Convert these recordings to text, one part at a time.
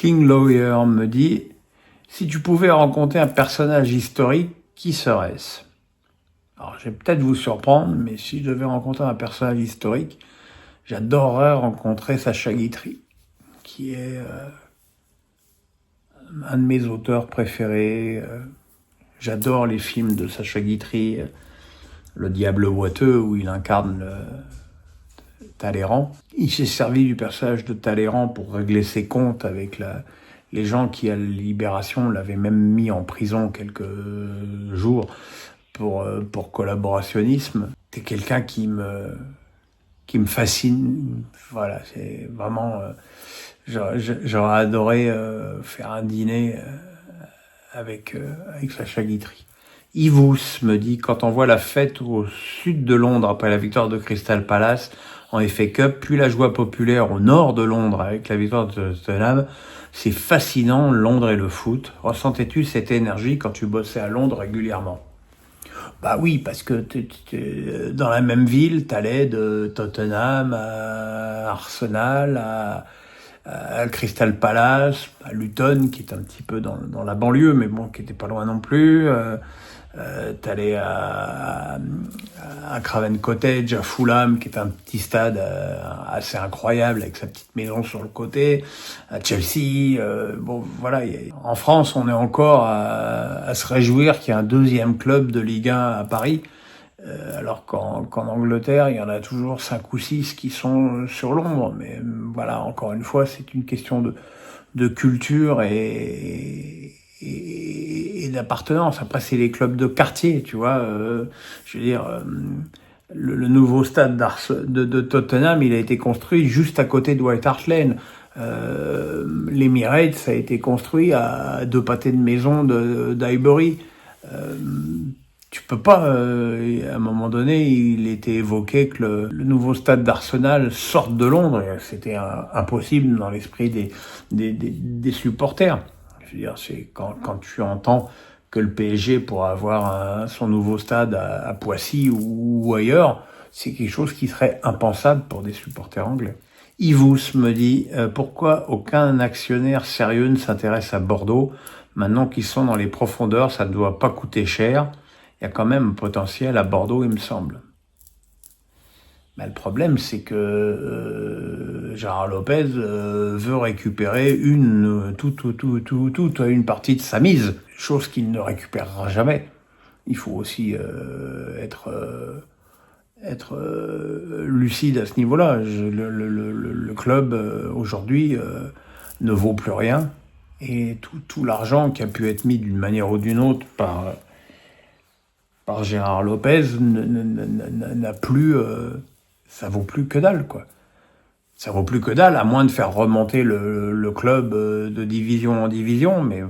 King Lawyer me dit « Si tu pouvais rencontrer un personnage historique, qui serait-ce » Alors, je vais peut-être vous surprendre, mais si je devais rencontrer un personnage historique, j'adorerais rencontrer Sacha Guitry, qui est un de mes auteurs préférés. J'adore les films de Sacha Guitry, Le Diable boiteux, où il incarne Talleyrand. Il s'est servi du personnage de Talleyrand pour régler ses comptes avec les gens qui, à la Libération, l'avaient même mis en prison quelques jours pour collaborationnisme. C'est quelqu'un qui me fascine. Voilà, c'est vraiment... j'aurais adoré faire un dîner avec Sacha Guitry. Yvous me dit, quand on voit la fête au sud de Londres après la victoire de Crystal Palace en FA Cup, puis la joie populaire au nord de Londres avec la victoire de Tottenham, c'est fascinant, Londres et le foot. Ressentais-tu cette énergie quand tu bossais à Londres régulièrement ? Bah oui, parce que dans la même ville, t'allais de Tottenham à Arsenal, à Crystal Palace, à Luton, qui est un petit peu dans la banlieue, mais bon, qui était pas loin non plus. T'allais à Craven Cottage, à Fulham, qui est un petit stade assez incroyable avec sa petite maison sur le côté, à Chelsea. Bon, voilà. En France, on est encore à se réjouir qu'il y ait un deuxième club de Ligue 1 à Paris, alors qu'en Angleterre, il y en a toujours 5 ou 6 qui sont sur l'ombre. Mais voilà, encore une fois, c'est une question de culture et d'appartenance. Après, c'est les clubs de quartier, tu vois. Je veux dire, le nouveau stade de Tottenham, il a été construit juste à côté de White Hart Lane. L'Emirates a été construit à 2 pâtés de maison d'Highbury. Tu peux pas, à un moment donné, il était évoqué que le nouveau stade d'Arsenal sorte de Londres. Et c'était impossible dans l'esprit des supporters. Je veux dire, c'est quand tu entends que le PSG pourra avoir son nouveau stade à Poissy ou ailleurs, c'est quelque chose qui serait impensable pour des supporters anglais. Yvous me dit pourquoi aucun actionnaire sérieux ne s'intéresse à Bordeaux maintenant qu'ils sont dans les profondeurs, ça ne doit pas coûter cher. Il y a quand même un potentiel à Bordeaux, il me semble. Ben, le problème, c'est que Gérard Lopez veut récupérer toute une partie de sa mise, chose qu'il ne récupérera jamais. Il faut aussi être lucide à ce niveau-là. Le club aujourd'hui ne vaut plus rien, et tout l'argent qui a pu être mis d'une manière ou d'une autre par Gérard Lopez n'a plus... ça vaut plus que dalle, quoi. Ça vaut plus que dalle, à moins de faire remonter le club de division en division, mais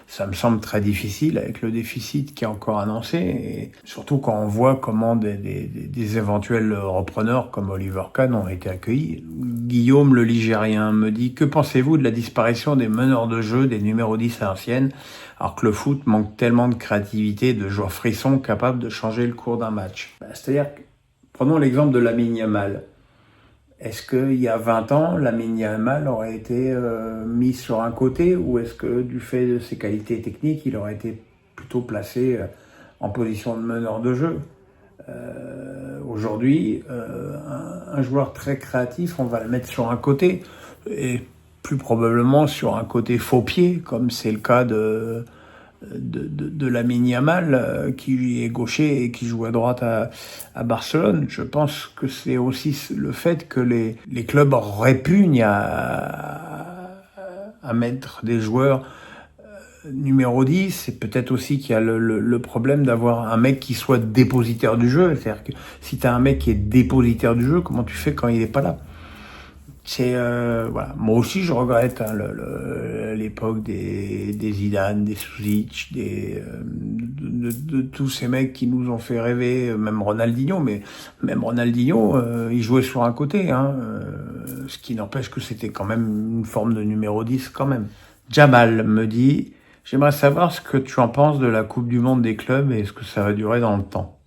ça me semble très difficile avec le déficit qui est encore annoncé, et surtout quand on voit comment des éventuels repreneurs comme Oliver Kahn ont été accueillis. Guillaume le Ligérien me dit « Que pensez-vous de la disparition des meneurs de jeu, des numéros 10 à l'ancienne, alors que le foot manque tellement de créativité, de joueurs frissons capables de changer le cours d'un match ?» C'est-à-dire, prenons l'exemple de Lamine Yamal. Est-ce qu'il y a 20 ans, Lamine Yamal aurait été mis sur un côté, ou est-ce que du fait de ses qualités techniques, il aurait été plutôt placé en position de meneur de jeu ? Aujourd'hui, un joueur très créatif, on va le mettre sur un côté, et plus probablement sur un côté faux pied, comme c'est le cas de Lamine Yamal, qui est gaucher et qui joue à droite à Barcelone. Je pense que c'est aussi le fait que les clubs répugnent à mettre des joueurs numéro 10, et peut-être aussi qu'il y a le problème d'avoir un mec qui soit dépositaire du jeu. C'est-à-dire que si tu as un mec qui est dépositaire du jeu, comment tu fais quand il est pas là ? C'est voilà. Moi aussi, je regrette l'époque des Zidane, des Suzic, de tous ces mecs qui nous ont fait rêver, même Ronaldinho. Mais même Ronaldinho, il jouait sur un côté, ce qui n'empêche que c'était quand même une forme de numéro 10 quand même. Jamal me dit « J'aimerais savoir ce que tu en penses de la Coupe du Monde des clubs et est-ce que ça va durer dans le temps ?»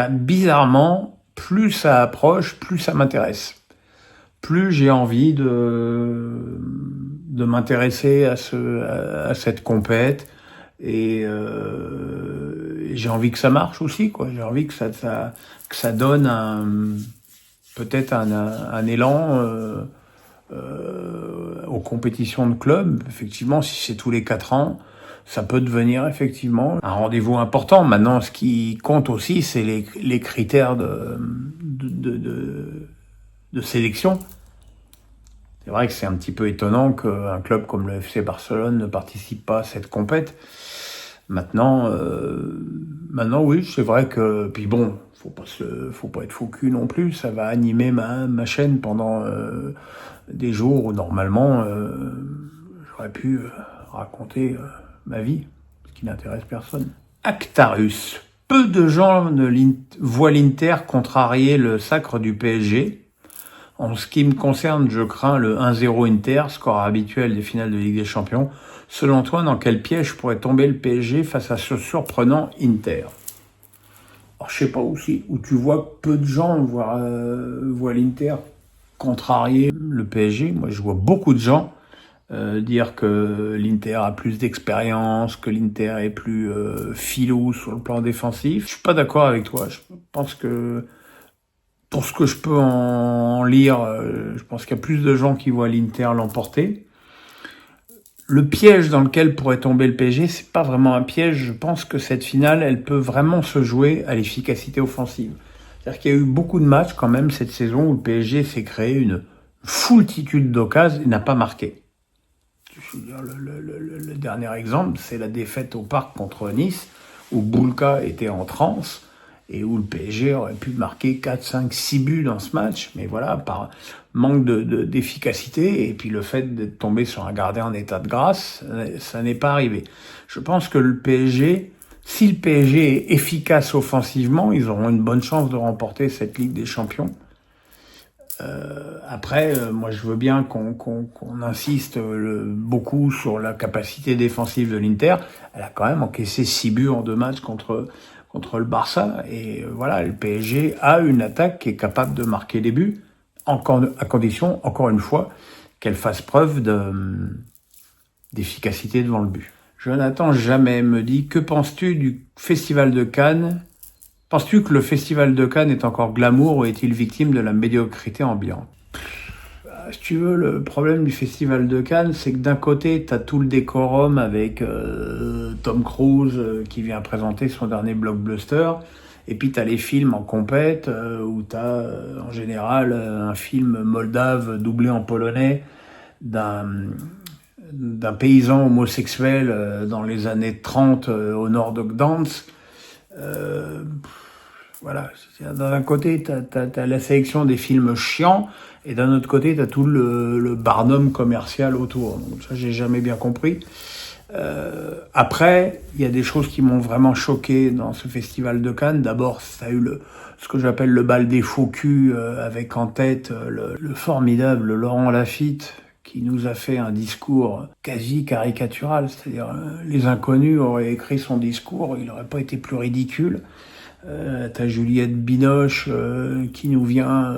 Bizarrement, plus ça approche, plus ça m'intéresse. Plus j'ai envie de m'intéresser à cette compète et j'ai envie que ça marche aussi, quoi. J'ai envie que ça donne peut-être un élan aux compétitions de club. Effectivement, si c'est tous les 4 ans, ça peut devenir effectivement un rendez-vous important. Maintenant, ce qui compte aussi, c'est les critères de sélection. C'est vrai que c'est un petit peu étonnant qu'un club comme le FC Barcelone ne participe pas à cette compète. Maintenant, oui, c'est vrai que, puis bon, faut pas être fou cul non plus. Ça va animer ma chaîne pendant des jours où normalement j'aurais pu raconter ma vie, ce qui n'intéresse personne. Actarus. Peu de gens voient l'Inter contrarier le sacre du PSG. En ce qui me concerne, je crains le 1-0 Inter, score habituel des finales de Ligue des Champions. Selon toi, dans quel piège pourrait tomber le PSG face à ce surprenant Inter? Alors, je sais pas aussi, où tu vois que peu de gens voient l'Inter contrarier le PSG. Moi, je vois beaucoup de gens dire que l'Inter a plus d'expérience, que l'Inter est plus filou sur le plan défensif. Je suis pas d'accord avec toi. Je pense que pour ce que je peux en lire, je pense qu'il y a plus de gens qui voient l'Inter l'emporter. Le piège dans lequel pourrait tomber le PSG, c'est pas vraiment un piège. Je pense que cette finale, elle peut vraiment se jouer à l'efficacité offensive. C'est-à-dire qu'il y a eu beaucoup de matchs quand même cette saison où le PSG s'est créé une foultitude d'occasions et n'a pas marqué. Je veux dire, le dernier exemple, c'est la défaite au Parc contre Nice, où Boulka était en transe et où le PSG aurait pu marquer 4, 5, 6 buts dans ce match. Mais voilà, par manque d'efficacité et puis le fait d'être tombé sur un gardien en état de grâce, ça n'est pas arrivé. Je pense que le PSG, si le PSG est efficace offensivement, ils auront une bonne chance de remporter cette Ligue des Champions. Après, moi je veux bien qu'on insiste beaucoup sur la capacité défensive de l'Inter. Elle a quand même encaissé 6 buts en 2 matchs contre le Barça. Et voilà, le PSG a une attaque qui est capable de marquer des buts, à condition, encore une fois, qu'elle fasse preuve d'efficacité devant le but. Jonathan Jamais me dit, que penses-tu du Festival de Cannes? Penses-tu que le Festival de Cannes est encore glamour ou est-il victime de la médiocrité ambiante? Si tu veux, le problème du Festival de Cannes, c'est que d'un côté, t'as tout le décorum avec Tom Cruise qui vient présenter son dernier blockbuster, et puis t'as les films en compète où t'as en général un film moldave doublé en polonais d'un paysan homosexuel dans les années 30 au nord de Gdansk. Voilà, d'un côté, t'as la sélection des films chiants, et d'un autre côté, t'as tout le barnum commercial autour. Donc ça, j'ai jamais bien compris. Après, il y a des choses qui m'ont vraiment choqué dans ce festival de Cannes. D'abord, ça a eu ce que j'appelle le bal des faux culs, avec en tête le formidable Laurent Lafitte, qui nous a fait un discours quasi caricatural. C'est-à-dire, les inconnus auraient écrit son discours, il n'aurait pas été plus ridicule. T'as Juliette Binoche qui nous vient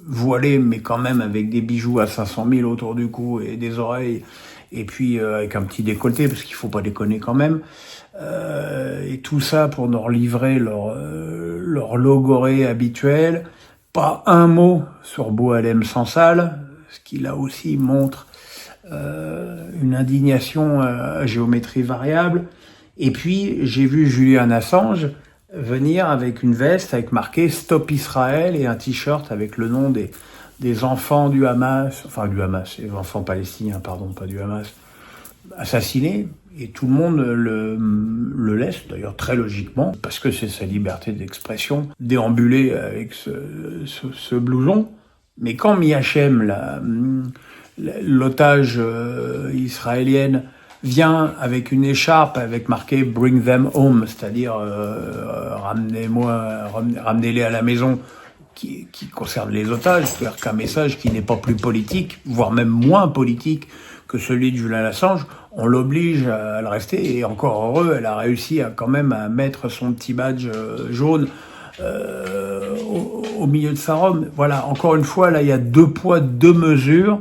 voilée, mais quand même avec des bijoux à 500 000 autour du cou et des oreilles, et puis avec un petit décolleté, parce qu'il faut pas déconner quand même. Et tout ça pour nous livrer leur logorée habituelle. Pas un mot sur Boualem Sansal, ce qui là aussi montre une indignation à géométrie variable. Et puis j'ai vu Julian Assange venir avec une veste avec marqué Stop Israël et un t-shirt avec le nom des enfants du Hamas, les enfants palestiniens, pardon, pas du Hamas, assassinés. Et tout le monde le laisse, d'ailleurs très logiquement, parce que c'est sa liberté d'expression, déambuler avec ce blouson. Mais quand Miachem, l'otage israélienne, vient avec une écharpe avec marqué Bring them home, c'est-à-dire ramenez-les à la maison, qui concerne les otages, c'est-à-dire qu'un message qui n'est pas plus politique, voire même moins politique que celui de Julian Assange, on l'oblige à le rester, et encore heureux, elle a réussi quand même à mettre son petit badge jaune au milieu de sa robe. Voilà, encore une fois, là, il y a 2 poids, 2 mesures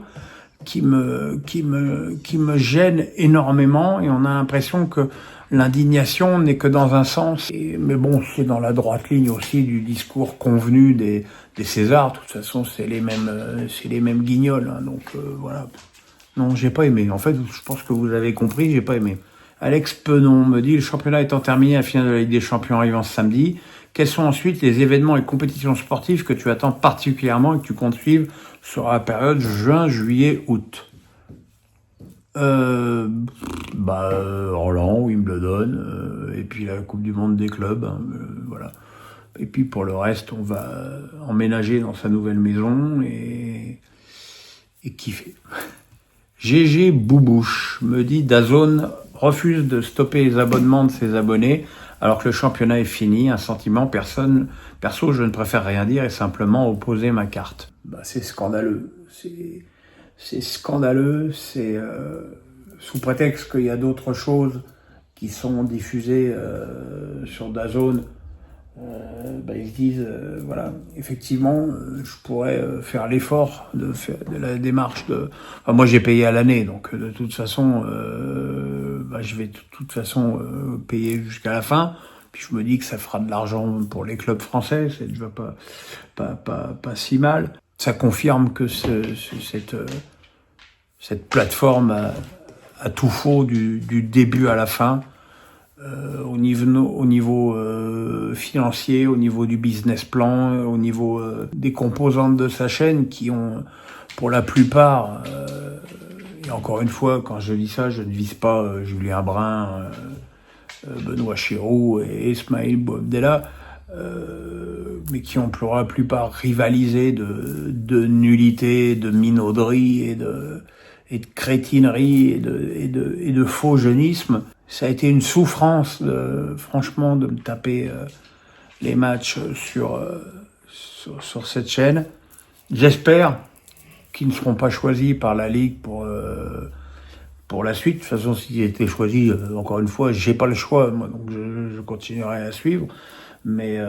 qui me gêne énormément, et on a l'impression que l'indignation n'est que dans un sens. Mais bon, c'est dans la droite ligne aussi du discours convenu des Césars. De toute façon, c'est les mêmes guignols, hein, donc voilà. Non, j'ai pas aimé. En fait, je pense que vous avez compris, j'ai pas aimé. Alex Penon me dit, le championnat étant terminé, la finale de la Ligue des Champions arrivant ce samedi. Quels sont ensuite les événements et compétitions sportives que tu attends particulièrement et que tu comptes suivre sur la période juin, juillet, août? Roland, Wimbledon, et puis la Coupe du Monde des clubs, hein, voilà. Et puis pour le reste, on va emménager dans sa nouvelle maison et kiffer. GG Boubouche me dit, DAZN refuse de stopper les abonnements de ses abonnés alors que le championnat est fini. Un sentiment, perso, je ne préfère rien dire et simplement opposer ma carte. C'est scandaleux. C'est scandaleux. C'est sous prétexte qu'il y a d'autres choses qui sont diffusées sur DAZN. Ils se disent, voilà, effectivement, je pourrais faire l'effort de la démarche moi, j'ai payé à l'année, donc de toute façon, je vais de toute façon payer jusqu'à la fin. Puis je me dis que ça fera de l'argent pour les clubs français, c'est déjà pas si mal. Ça confirme que cette plateforme a tout faux du début à la fin. Au niveau financier, au niveau du business plan, au niveau des composantes de sa chaîne qui ont, pour la plupart, et encore une fois, quand je dis ça, je ne vise pas Julien Brun, Benoît Chirou et Ismaël Boabdallah, mais qui ont pour la plupart rivalisé de nullité, de minauderie et de crétinerie et de faux jeunisme. Ça a été une souffrance, franchement, de me taper les matchs sur cette chaîne. J'espère qu'ils ne seront pas choisis par la Ligue pour la suite. De toute façon, s'ils étaient choisis, encore une fois, j'ai pas le choix, moi, donc je continuerai à suivre. Mais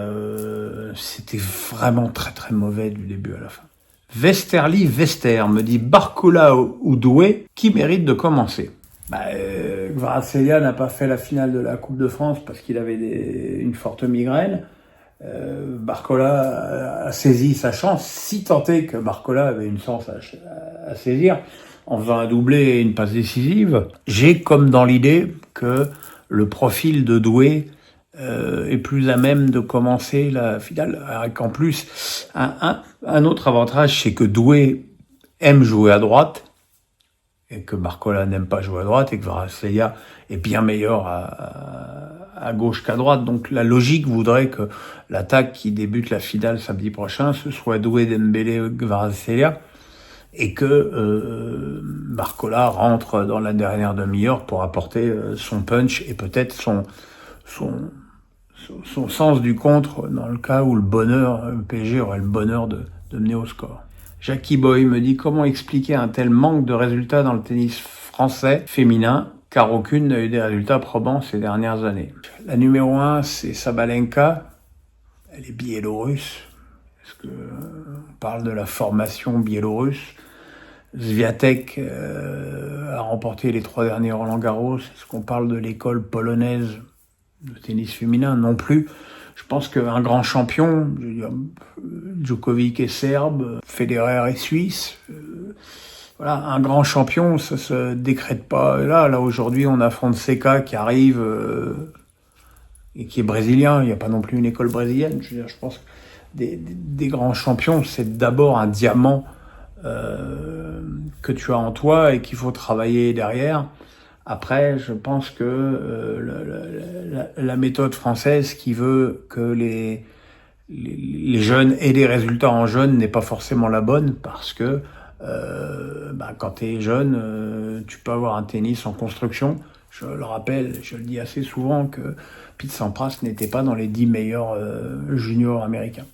c'était vraiment très très mauvais du début à la fin. Vesterli Vester me dit, Barcola ou Doué, qui mérite de commencer? Kvaratskhelia n'a pas fait la finale de la Coupe de France parce qu'il avait une forte migraine. Barcola a saisi sa chance, si tant est que Barcola avait une chance à saisir, en faisant un doublé et une passe décisive. J'ai comme dans l'idée que le profil de Doué est plus à même de commencer la finale. Avec en plus, un autre avantage, c'est que Doué aime jouer à droite, et que Barcola n'aime pas jouer à droite, et que Kvaratskhelia est bien meilleur à gauche qu'à droite. Donc la logique voudrait que l'attaque qui débute la finale samedi prochain, ce soit Doué, Dembélé, Kvaratskhelia, et que Barcola rentre dans la dernière demi-heure pour apporter son punch et peut-être son sens du contre dans le cas où le PSG aurait le bonheur de mener au score. Jackie Boy me dit, comment expliquer un tel manque de résultats dans le tennis français féminin, car aucune n'a eu des résultats probants ces dernières années. La numéro 1, c'est Sabalenka. Elle est biélorusse. Est-ce que on parle de la formation biélorusse? Swiatek a remporté les 3 derniers Roland-Garros. Est-ce qu'on parle de l'école polonaise de tennis féminin? Non plus. Je pense qu'un grand champion, je veux dire, Djokovic est serbe, Federer est suisse. Voilà, un grand champion, ça se décrète pas. Là, aujourd'hui, on a Fonseca qui arrive et qui est brésilien. Il n'y a pas non plus une école brésilienne. Je veux dire, je pense que des grands champions, c'est d'abord un diamant que tu as en toi et qu'il faut travailler derrière. Après, je pense que la méthode française qui veut que les jeunes aient des résultats en jeunes n'est pas forcément la bonne, parce que quand tu es jeune, tu peux avoir un tennis en construction. Je le rappelle, je le dis assez souvent, que Pete Sampras n'était pas dans les 10 meilleurs juniors américains.